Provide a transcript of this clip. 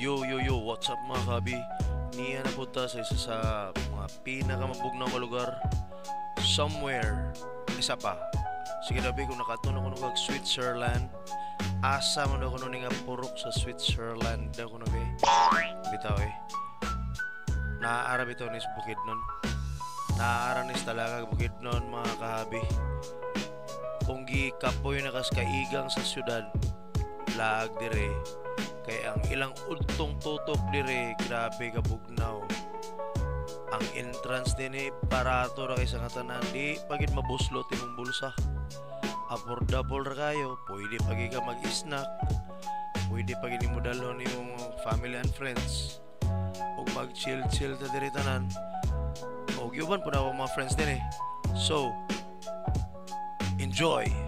Yo, what's up mga kabi? Niya na punta sa isa sa mga pinakamabugnaw nga lugar. Somewhere. Isa pa. Sige dabi kung nakatunan ko nung Switzerland. Asa mo na ko nung nga purok sa Switzerland daw ko nung bitaw Naaarap ito nis bukid nun. Naaarap nis talaga bukid nun mga kahabi. Kung gikapoy na kas kaigang sa syudad, lag dire. Kaya ang ilang udtong tutok dire, grabe kabugnaw. Ang entrance din barato ra kay sa katanan, di pagid mabuslot imong bulsa. Affordable ra kayo, pwede pagid ka mag-snack, pwede pagid mo dalhon yung family and friends. Ug mag-chill ta diri tanan. Og yuban po na mga friends din So, enjoy!